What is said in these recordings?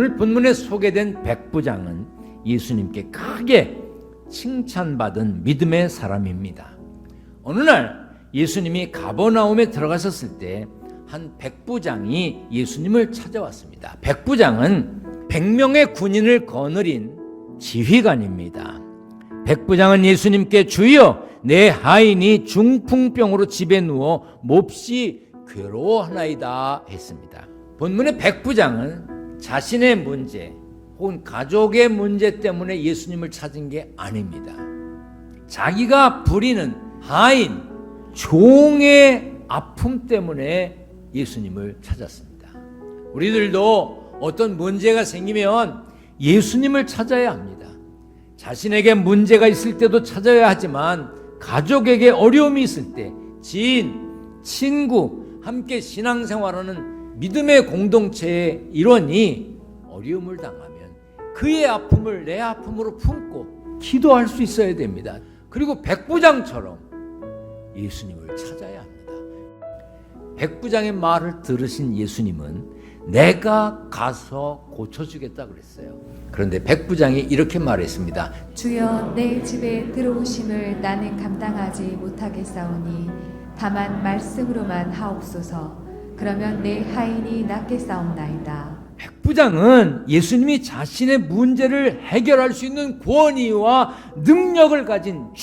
오늘 본문에 소개된 백부장은 예수님께 크게 칭찬받은 믿음의 사람입니다. 어느 날 예수님이 가버나움에 들어가셨을 때 한 백부장이 예수님을 찾아왔습니다. 백부장은 100명의 군인을 거느린 지휘관입니다. 백부장은 예수님께 주여 내 하인이 중풍병으로 집에 누워 몹시 괴로워하나이다 했습니다. 본문의 백부장은 자신의 문제 혹은 가족의 문제 때문에 예수님을 찾은 게 아닙니다. 자기가 부리는 하인, 종의 아픔 때문에 예수님을 찾았습니다. 우리들도 어떤 문제가 생기면 예수님을 찾아야 합니다. 자신에게 문제가 있을 때도 찾아야 하지만 가족에게 어려움이 있을 때 지인, 친구, 함께 신앙생활하는 믿음의 공동체의 일원이 어려움을 당하면 그의 아픔을 내 아픔으로 품고 기도할 수 있어야 됩니다. 그리고 백부장처럼 예수님을 찾아야 합니다. 백부장의 말을 들으신 예수님은 내가 가서 고쳐주겠다 그랬어요. 그런데 백부장이 이렇게 말했습니다. 주여 내 집에 들어오심을 나는 감당하지 못하겠사오니 다만 말씀으로만 하옵소서. 그러면 내 하인이 낫겠사옵나이다. 백부장은 예수님이 자신의 문제를 해결할 수 있는 권위와 능력을 가진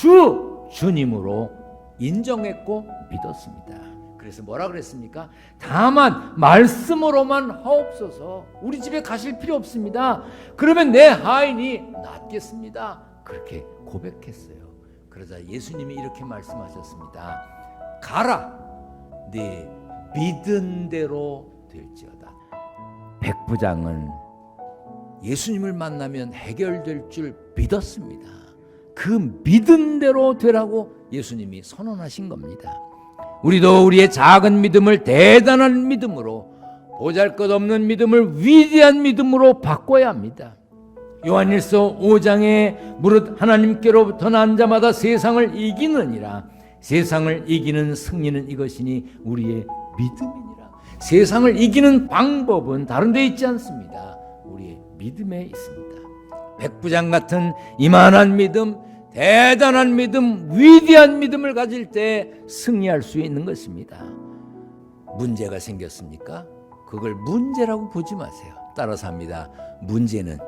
주님으로 인정했고 믿었습니다. 그래서 뭐라 그랬습니까? 다만 말씀으로만 하옵소서. 우리 집에 가실 필요 없습니다. 그러면 내 하인이 낫겠습니다. 그렇게 고백했어요. 그러자 예수님이 이렇게 말씀하셨습니다. 가라, 네 믿은 대로 될지어다. 백부장은 예수님을 만나면 해결될 줄 믿었습니다. 그 믿은 대로 되라고 예수님이 선언하신 겁니다. 우리도 우리의 작은 믿음을 대단한 믿음으로, 보잘것없는 믿음을 위대한 믿음으로 바꿔야 합니다. 요한일서 5장에 무릇 하나님께로부터 난 자마다 세상을 이기느니라. 세상을 이기는 승리는 이것이니 우리의 믿음이니라. 세상을 이기는 방법은 다른 데 있지 않습니다. 우리의 믿음에 있습니다. 백부장 같은 이만한 믿음, 대단한 믿음, 위대한 믿음을 가질 때 승리할 수 있는 것입니다. 문제가 생겼습니까? 그걸 문제라고 보지 마세요. 따라서 합니다. 문제는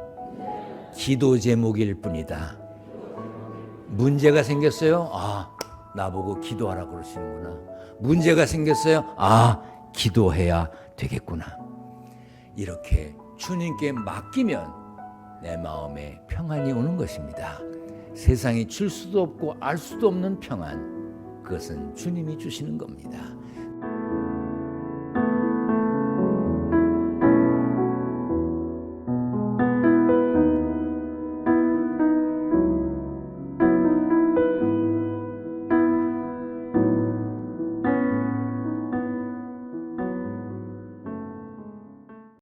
기도 제목일 뿐이다. 문제가 생겼어요? 나보고 기도하라고 그러시는구나. 문제가 생겼어요? 기도해야 되겠구나. 이렇게 주님께 맡기면 내 마음에 평안이 오는 것입니다. 세상이 줄 수도 없고 알 수도 없는 평안, 그것은 주님이 주시는 겁니다.